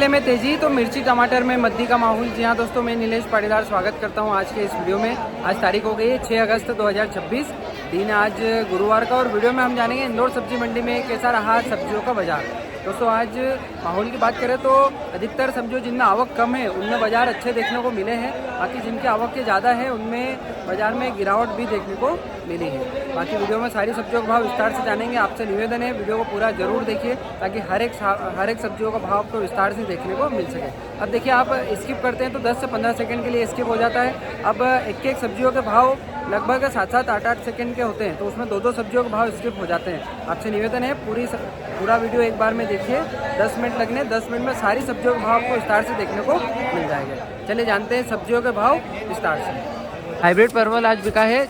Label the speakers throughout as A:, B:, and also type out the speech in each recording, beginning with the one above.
A: में तेजी तो मिर्ची टमाटर में मद्दी का माहौल। जी हाँ दोस्तों, मैं नीलेश पाटीदार स्वागत करता हूँ आज के इस वीडियो में। आज तारीख हो गई है 6 अगस्त 2026, दिन है आज गुरुवार का। और वीडियो में हम जानेंगे इंदौर सब्जी मंडी में कैसा रहा सब्जियों का बाजार। दोस्तों आज माहौल की बात करें तो अधिकतर सब्जियों जिनमें आवक कम है उनमें बाजार अच्छे देखने को मिले हैं। बाकी जिनकी आवक के ज़्यादा है उनमें बाजार में गिरावट भी देखने को मिली है। बाकी वीडियो में सारी सब्जियों का भाव विस्तार से जानेंगे। आपसे निवेदन है वीडियो को पूरा जरूर देखिए ताकि हर एक सब्जियों का भाव आपको विस्तार से देखने को मिल सके। अब देखिए, आप स्किप करते हैं तो 10 से 15 सेकंड के लिए स्किप हो जाता है। अब एक सब्जियों के भाव लगभग 7-7, 8-8 सेकंड के होते हैं, तो उसमें 2-2 सब्जियों के भाव स्किप हो जाते हैं। आपसे निवेदन है पूरा वीडियो एक बार में देखिए। 10 मिनट लगने, 10 मिनट में सारी सब्जियों के भाव आपको विस्तार से देखने को मिल जाएगा। चलिए जानते हैं सब्जियों के भाव विस्तार से। हाइब्रिड परवल आज बिका है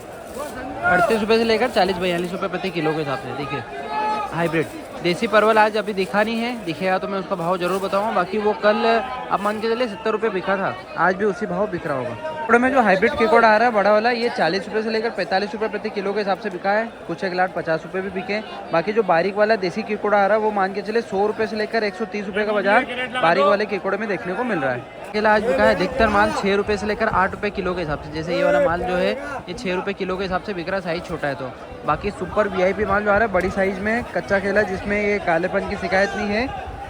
A: 38 रुपये से लेकर 40-42 रुपये प्रति किलो के हिसाब से। देखिए हाइब्रिड देसी परवल आज अभी दिखा नहीं है, दिखेगा तो मैं उसका भाव जरूर बताऊंगा। बाकी वो कल आप मान के चलिए 70 रुपये बिका था, आज भी उसी भाव बिक रहा होगा। कपड़े में जो हाइब्रिड किकोड़ा आ रहा है बड़ा वाला, ये 40 रुपये से लेकर 45 रुपये प्रति किलो के हिसाब से बिका है। कुछ एक लाट 50 रुपये भी बिके। बाकी जो बारीक वाला देसी किकोड़ा आ रहा है वो मान के चले 100 रुपये से लेकर 130 रुपये का बाजार बारीक वाले किकोड़े में देखने को मिल रहा है। केला आज बिका है अधिकतर माल 6 रुपये से लेकर 8 रुपये किलो के हिसाब से। जैसे ये वाला माल जो है ये 6 रुपये किलो के हिसाब से बिक रहा है, साइज छोटा है तो। बाकी सुपर VIP माल जो आ रहा है बड़ी साइज में कच्चा केला जिसमें ये कालेपन की शिकायत नहीं है,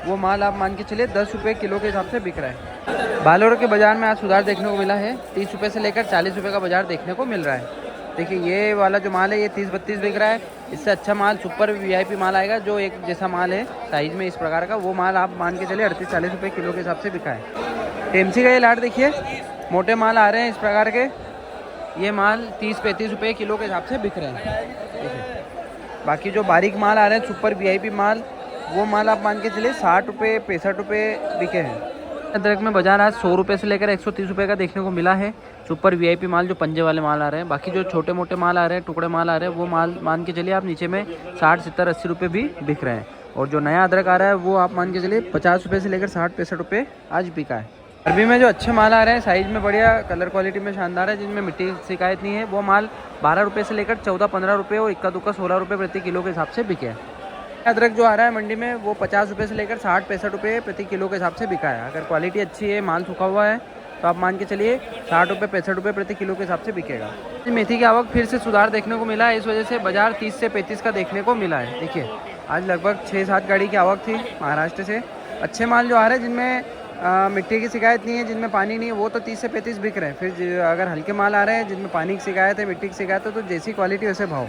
A: वो माल आप मान के चलिए 10 रुपये किलो के हिसाब से बिक रहा है। बालोर के बाजार में आज सुधार देखने को मिला है, 30 रुपये से लेकर 40 रुपये का बाजार देखने को मिल रहा है। देखिए ये वाला जो माल है ये 30-32 बिक रहा है। इससे अच्छा माल सुपर VIP माल आएगा जो एक जैसा माल है साइज में इस प्रकार का, वो माल आप मान के चलिए 38-40 रुपये किलो के हिसाब से बिका है। टेमसी का ये लाट देखिए, मोटे माल आ रहे हैं इस प्रकार के, ये माल 30-35 रुपये किलो के हिसाब से बिक रहे हैं। देखिए बाकी जो बारीक माल आ रहे हैं सुपर VIP माल, वो माल आप मान के चलिए 60 रुपये 65 रुपये बिके हैं। अदरक में बाजार आज 100 रुपये से लेकर 130 रुपये का देखने को मिला है। सुपर VIP माल जो पंजे वाले माल आ रहे हैं। बाकी जो छोटे मोटे माल आ रहे हैं, टुकड़े माल आ रहे हैं, वो माल मान के चलिए आप नीचे में 60, 70, 80 रुपये भी बिक रहे हैं। और जो नया अदरक आ रहा है वो आप मान के चलिए 50 रुपये से लेकर 60-65 रुपये आज बिका है। अरबी में जो अच्छे माल आ रहे हैं साइज में बढ़िया, कलर क्वालिटी में शानदार है, जिनमें मिट्टी की शिकायत नहीं है, वो माल 12 रुपये से लेकर 14-15 रुपये और इक्का दुक्का 16 रुपये प्रति किलो के हिसाब से बिके हैं। अदरक जो आ रहा है मंडी में वो 50 रुपये से लेकर 60-65 रुपये प्रति किलो के हिसाब से बिका है। अगर क्वालिटी अच्छी है, माल सूखा हुआ है, तो आप मान के चलिए 60 रुपये 65 रुपये प्रति किलो के हिसाब से बिकेगा। मेथी की आवक फिर से सुधार देखने को मिला है, इस वजह से बाजार 30 से 35 का देखने को मिला है। देखिए आज लगभग 6-7 गाड़ी की आवक थी महाराष्ट्र से। अच्छे माल जो आ रहे हैं जिनमें मिट्टी की शिकायत नहीं है, जिनमें पानी नहीं है, वो तो 30 से 35 बिक रहे हैं। फिर अगर हल्के माल आ रहे हैं जिनमें पानी की शिकायत है, मिट्टी की शिकायत है, तो जैसी क्वालिटी वैसे भाव।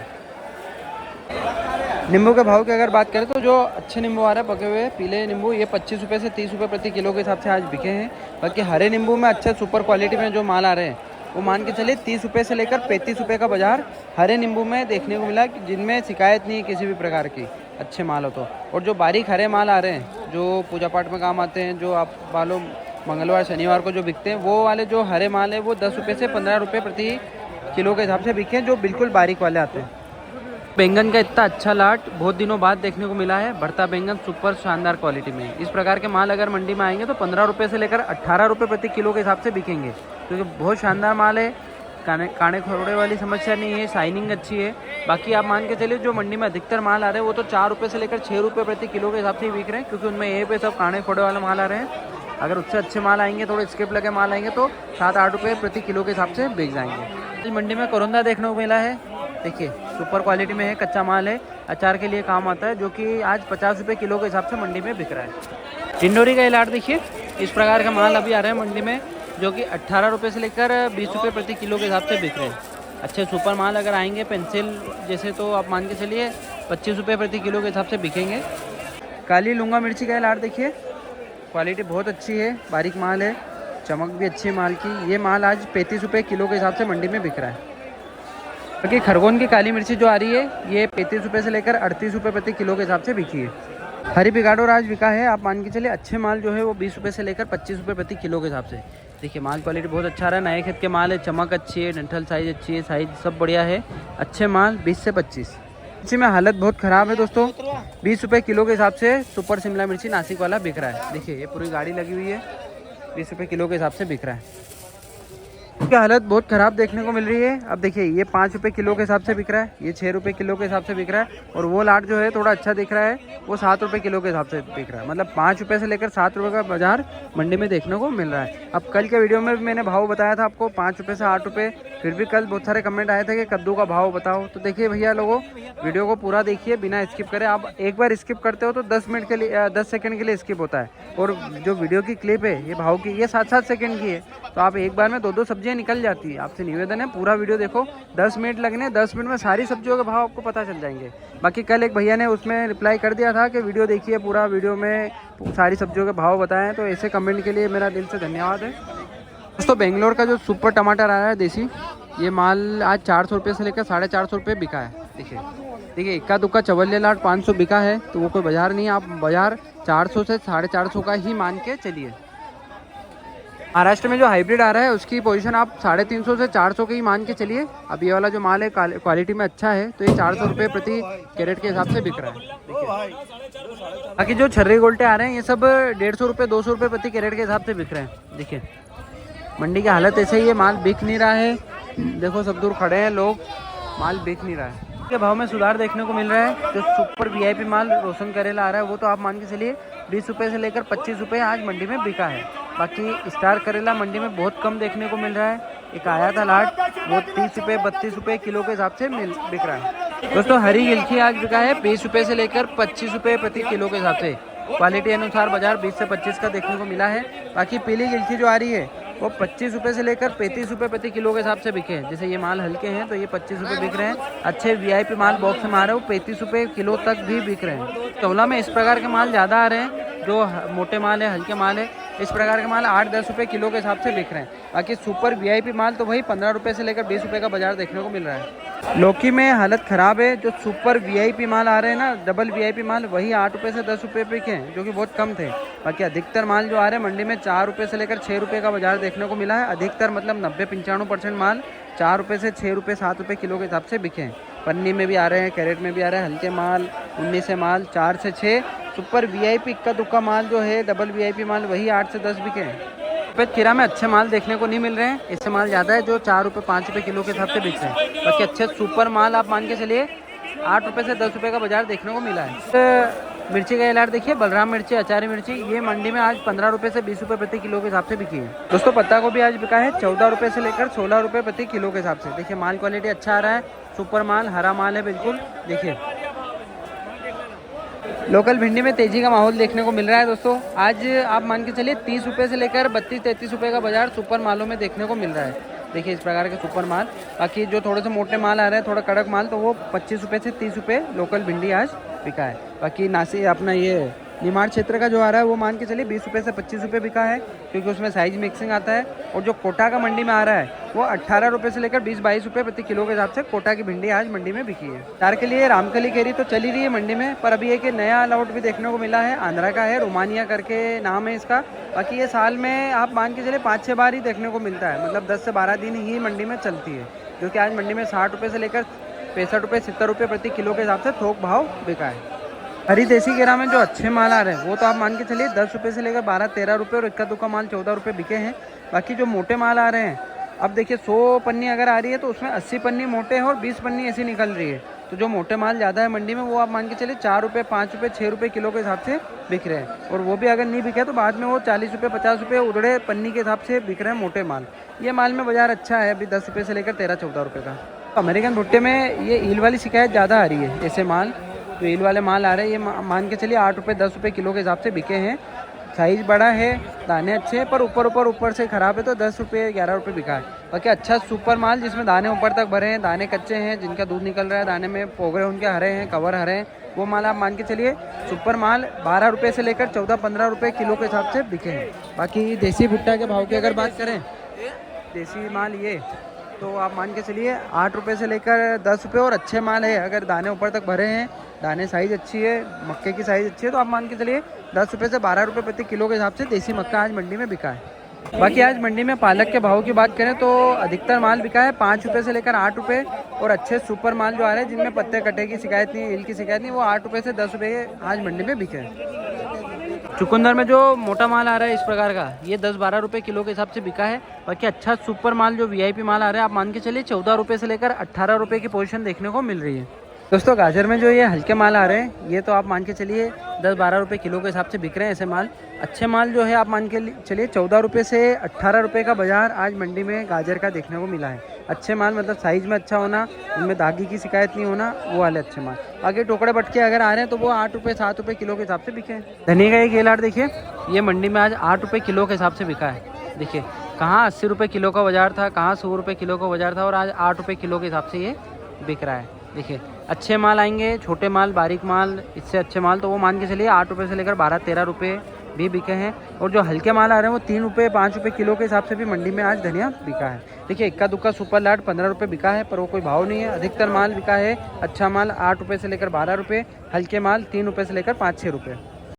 A: नींबू के भाव की अगर बात करें तो जो अच्छे नींबू आ रहे हैं पके हुए पीले नींबू, ये 25 रुपये से 30 रुपये प्रति किलो के हिसाब से आज बिके हैं। बाकी हरे नींबू में अच्छे सुपर क्वालिटी में जो माल आ रहे हैं वो मान के चलिए 30 रुपये से लेकर 35 रुपये का बाजार हरे नींबू में देखने को मिला, जिनमें शिकायत नहीं है किसी भी प्रकार की, अच्छे माल हो तो। और जो बारीक हरे माल आ रहे हैं जो पूजा पाठ में काम आते हैं, जो आप मालूम मंगलवार शनिवार को जो बिकते हैं, वो वाले जो हरे माल है वो 10 रुपये से 15 रुपये प्रति किलो के हिसाब से बिके हैं, जो बिल्कुल बारीक वाले आते हैं। बैंगन का इतना अच्छा लाट बहुत दिनों बाद देखने को मिला है। भरता बैंगन सुपर शानदार क्वालिटी में। इस प्रकार के माल अगर मंडी में आएंगे तो 15 रुपये से लेकर 18 रुपये प्रति किलो के हिसाब से बिकेंगे, क्योंकि बहुत शानदार माल है। काने खोड़े वाली समस्या नहीं है, शाइनिंग अच्छी है। बाकी आप मान के चलिए जो मंडी में अधिकतर माल आ रहे हैं वो तो 4 रुपये से लेकर 6 रुपये प्रति किलो के हिसाब से ही बिक रहे हैं, क्योंकि उनमें ये पे सब काने खोड़े वाले माल आ रहे हैं। अगर उससे अच्छे माल आएंगे, थोड़े स्किप लगे माल आएंगे तो 7-8 रुपये प्रति किलो के हिसाब से बिक जाएंगे। इस मंडी में कोरंदा देखने को मिला है। देखिए सुपर क्वालिटी में है, कच्चा माल है, अचार के लिए काम आता है, जो कि आज 50 रुपये किलो के हिसाब से मंडी में बिक रहा है। टिंडोरी का इलाट देखिए, इस प्रकार का माल अभी आ रहा है मंडी में, जो कि 18 रुपये से लेकर 20 रुपये प्रति किलो के हिसाब से बिक रहे हैं। अच्छे सुपर माल अगर आएंगे पेंसिल जैसे, तो आप मान के चलिए 25 रुपये प्रति किलो के हिसाब से बिकेंगे। काली लूंगा मिर्ची का इलाट देखिए, क्वालिटी बहुत अच्छी है, बारीक माल है, चमक भी अच्छी है माल की। ये माल आज 35 रुपये किलो के हिसाब से मंडी में बिक रहा है। बाकी खरगोन की काली मिर्ची जो आ रही है ये 35 रुपये से लेकर 38 रुपये प्रति किलो के हिसाब से बिकी है। हरी पिगाडोर आज बिका है, आप मान के चलिए अच्छे माल जो है वो 20 रुपये से लेकर 25 रुपये प्रति किलो के हिसाब से। देखिए माल क्वालिटी बहुत अच्छा रहा है, नए खेत के माल है, चमक अच्छी है, डंठल साइज अच्छी है, साइज सब बढ़िया है। अच्छे माल 20 से 25। मिर्ची में हालत बहुत ख़राब है दोस्तों, 20 रुपये किलो के हिसाब से सुपर शिमला मिर्ची नासिक वाला बिक रहा है। देखिए ये पूरी गाड़ी लगी हुई है, 20 रुपये किलो के हिसाब से बिक रहा है। की हालत बहुत ख़राब देखने को मिल रही है। अब देखिए ये 5 रुपये किलो के हिसाब से बिक रहा है, ये 6 रुपये किलो के हिसाब से बिक रहा है, और वो लाट जो है थोड़ा अच्छा दिख रहा है, वो 7 रुपये किलो के हिसाब से बिक रहा है। मतलब 5 रुपये से लेकर 7 रुपये का बाजार मंडी में देखने को मिल रहा है। अब कल के वीडियो में भी मैंने भाव बताया था आपको 5 रुपये से 8 रुपये, फिर भी कल बहुत सारे कमेंट आए थे कि कद्दू का भाव बताओ। तो देखिए भैया लोगों, वीडियो को पूरा देखिए बिना स्किप करे। आप एक बार स्किप करते हो तो 10 मिनट के लिए 10 सेकंड के लिए स्किप होता है, और जो वीडियो की क्लिप है ये भाव की ये 7-7 सेकंड की है, तो आप एक बार में 2-2 सब्जियां निकल जाती है। आपसे निवेदन है पूरा वीडियो देखो, 10 मिनट लगने, 10 मिनट में सारी सब्जियों के भाव आपको पता चल जाएंगे। बाकी कल एक भैया ने उसमें रिप्लाई कर दिया था कि वीडियो देखिए पूरा, वीडियो में सारी सब्जियों के भाव बताएं, तो ऐसे कमेंट के लिए मेरा दिल से धन्यवाद है। दोस्तों बेंगलोर का जो सुपर टमाटर आया है देसी, ये माल आज 400 रुपये से लेकर 450 रुपये बिका है। देखिए इक्का दुक्का चवल्ले लाट 500 बिका है, तो वो कोई बाजार नहीं है। आप बाजार 400 से 450 का ही मान के चलिए। महाराष्ट्र में जो हाइब्रिड आ रहा है उसकी पोजीशन आप 350 से 400 के ही मान के चलिए। अब ये वाला जो माल है क्वालिटी में अच्छा है, तो ये 400 रुपये प्रति कैरेट के हिसाब से बिक रहा है। बाकी जो छर्री गोल्टे आ रहे हैं ये सब 150 रुपये 200 रुपये प्रति कैरेट के हिसाब से बिक रहे हैं। देखिए मंडी की हालत ऐसे ही है, माल बिक नहीं रहा है। देखो सब दूर खड़े हैं लोग, माल बिक नहीं रहा है। के भाव में सुधार देखने को मिल रहा है। जो सुपर वीआईपी माल रोशन करेला आ रहा है वो तो आप मान के चलिए 20 रुपये से लेकर 25 रुपये आज मंडी में बिका है। बाकी स्टार करेला मंडी में बहुत कम देखने को मिल रहा है। एक आया था लाट, वो 30 रुपये 32 रुपये किलो के हिसाब से बिक रहा है। दोस्तों हरी गिलकी आज बिका है 20 रुपये से लेकर 25 रुपये प्रति किलो के हिसाब से। क्वालिटी अनुसार बाजार 20 से 25 का देखने को मिला है। बाकी पीली गिलकी जो आ रही है वो 25 रुपये से लेकर 35 रुपये प्रति किलो के हिसाब से बिके हैं। जैसे ये माल हल्के हैं तो ये 25 रुपये बिक रहे हैं। अच्छे वीआईपी माल बॉक्स में आ रहे हैं वो 35 रुपये किलो तक भी बिक रहे हैं। तौला में इस प्रकार के माल ज़्यादा आ रहे हैं, जो मोटे माल है, हल्के माल है, इस प्रकार के माल 8-10 रुपये किलो के हिसाब से बिक रहे हैं। बाकी सुपर वीआईपी माल तो वही 15 रुपये से लेकर 20 रुपये का बाजार देखने को मिल रहा है। लौकी में हालत ख़राब है। जो सुपर वीआईपी माल आ रहे हैं ना, डबल वीआईपी माल, वही 8 रुपये से 10 रुपये बिके हैं, जो कि बहुत कम थे। बाकी अधिकतर माल जो आ रहे हैं मंडी में 4 रुपये से लेकर 6 रुपये का बाजार देखने को मिला है। अधिकतर मतलब 90-95% माल 4 रुपये से 6 रुपये 7 रुपये किलो के हिसाब से बिके हैं। पन्नी में भी आ रहे हैं, कैरेट में भी आ रहे हैं, हल्के माल 19 से माल 4 से 6। सुपर वीआईपी इक्का दुक्का माल जो है डबल वीआईपी माल वही 8 से 10 बिके हैं। सफेद खीरा में अच्छे माल देखने को नहीं मिल रहे हैं, इससे माल ज़्यादा है जो 4 रुपये 5 रुपये किलो के हिसाब से बिक रहे हैं। बाकी अच्छे सुपर माल आप मान के चलिए 8 रुपये से 10 रुपये का बाजार देखने को मिला है। मिर्ची का एलार देखिए, बलराम मिर्ची, अचारी मिर्ची, ये मंडी में आज 15 रुपये से 20 रुपये प्रति किलो के हिसाब से बिकी है। दोस्तों पत्ता गोभी आज बिका है 14 रुपये से लेकर 16 रुपये प्रति किलो के हिसाब से। देखिए माल क्वालिटी अच्छा आ रहा है, सुपर माल, हरा माल है बिल्कुल। देखिए लोकल भिंडी में तेजी का माहौल देखने को मिल रहा है। दोस्तों आज आप मान के चलिए 30 रुपये से लेकर 32-33 रुपये का बाजार सुपर मालों में देखने को मिल रहा है। देखिए इस प्रकार के सुपर माल। बाकी जो थोड़े से मोटे माल आ रहे हैं, थोड़ा कड़क माल, तो वो 25 रुपये से 30 रुपये लोकल भिंडी आज बिका है। बाकी नासिक अपना ये निमाड़ क्षेत्र का जो आ रहा है वो मान के चलिए 20 रुपये से 25 रुपये बिका है, क्योंकि उसमें साइज मिक्सिंग आता है। और जो कोटा का मंडी में आ रहा है वो 18 रुपये से लेकर 20-22 रुपये प्रति किलो के हिसाब से कोटा की भिंडी आज मंडी में बिकी है। चार के लिए रामकली केरी तो चली रही है मंडी में, पर अभी एक नया लॉट भी देखने को मिला है, आंध्रा का है, रोमानिया करके नाम है इसका। बाकी ये साल में आप मान के चलिए 5-6 बार ही देखने को मिलता है, मतलब 10 से 12 दिन ही मंडी में चलती है, जो कि आज मंडी में 60 रुपये से लेकर 65 रुपये 70 रुपये प्रति किलो के हिसाब से थोक भाव बिका है। हरी देसी केरा में जो अच्छे माल आ रहे हैं वो तो आप मान के चलिए 10 रुपये से लेकर 12-13 रुपये, और इक्का दुक्का माल 14 रुपये बिके हैं। बाकी जो मोटे माल आ रहे हैं, अब देखिए 100 पन्नी अगर आ रही है तो उसमें 80 पन्नी मोटे हैं और 20 पन्नी ऐसी निकल रही है। तो जो मोटे माल ज़्यादा है मंडी में वो आप मान के चलिए 4 रुपये 5 रुपये 6 रुपये किलो के हिसाब से बिक रहे हैं। और वो भी अगर नहीं बिके तो बाद में वो 40 रुपये 50 रुपये उधड़े पन्नी के हिसाब से बिक रहे हैं मोटे माल। ये माल में बाजार अच्छा है अभी 10 रुपये से लेकर 13-14 रुपये का। तो अमेरिकन भुट्टे में ये ईल वाली शिकायत ज़्यादा आ रही है। ऐसे माल जो ईल वाले माल आ रहे हैं ये मान के चलिए 8 रुपये 10 रुपये किलो के हिसाब से बिके हैं। साइज़ बड़ा है, दाने अच्छे हैं, पर ऊपर से ख़राब है तो 10 रुपये 11 रुपये बिका है। बाकी अच्छा सुपर माल जिसमें दाने ऊपर तक भरे हैं, दाने कच्चे हैं, जिनका दूध निकल रहा है, दाने में पोगरे उनके हरे हैं, कवर हरे हैं, वो माल आप मान के चलिए सुपर माल 12 रुपये से लेकर 14-15 रुपये किलो के हिसाब से बिके हैं। बाकी देसी भुट्टा के भाव की अगर बात करें, देसी माल ये तो आप मान के चलिए 8 रुपये से लेकर 10 रुपये, और अच्छे माल है, अगर दाने ऊपर तक भरे हैं, दाने साइज़ अच्छी है, मक्के की साइज़ अच्छी है, तो आप मान के चलिए 10 रुपये से 12 रुपये प्रति किलो के हिसाब से देसी मक्का आज मंडी में बिका है। बाकी आज मंडी में पालक के भाव की बात करें तो अधिकतर माल बिका है 5 रुपये से लेकर 8 रुपये, और अच्छे सुपर माल जो आ रहे हैं जिनमें पत्ते कटे की शिकायत नहीं, ईल की शिकायत नहीं, वो 8 रुपये से 10 रुपये आज मंडी में बिके हैं। चुकंदर में जो मोटा माल आ रहा है इस प्रकार का, ये 10-12 रुपये किलो के हिसाब से बिका है। बाकी अच्छा सुपर माल जो वीआईपी माल आ रहा है, आप मान के चलिए 14 रुपये से लेकर 18 रुपये की पोजीशन देखने को मिल रही है। दोस्तों गाजर में जो ये हल्के माल आ रहे हैं, ये तो आप मान के चलिए 10-12 रुपये किलो के हिसाब से बिक रहे हैं ऐसे माल। अच्छे माल जो है आप मान के चलिए 14 रुपये से 18 रुपये का बाजार आज मंडी में गाजर का देखने को मिला है। अच्छे माल मतलब साइज़ में अच्छा होना, उनमें दागी की शिकायत नहीं होना, वो वाले अच्छे माल। आगे टोकरे बटके अगर आ रहे हैं तो वो 8 रुपये 7 रुपये किलो के हिसाब से बिके हैं। धनिया का ये गेलाट देखिए, ये मंडी में आज 8 रुपये किलो के हिसाब से बिका है। देखिए कहाँ 80 रुपये किलो का बाजार था, कहाँ 100 रुपये किलो का बाजार था, और आज 8 रुपये किलो के हिसाब से ये बिक रहा है। देखिए अच्छे माल आएंगे, छोटे माल, बारीक माल, इससे अच्छे माल तो वो मान के चलिए 8 रुपये से लेकर 12-13 रुपये भी बिके हैं। और जो हल्के माल आ रहे हैं वो 3 रुपये 5 रुपये किलो के हिसाब से भी मंडी में आज धनिया बिका है। देखिए इक्का दुक्का सुपर लाट 15 रुपये बिका है, पर वो कोई भाव नहीं है। अधिकतर माल बिका है अच्छा माल 8 रुपये से लेकर 12 रुपये, हल्के माल 3 रुपये से लेकर 5-6 रुपये।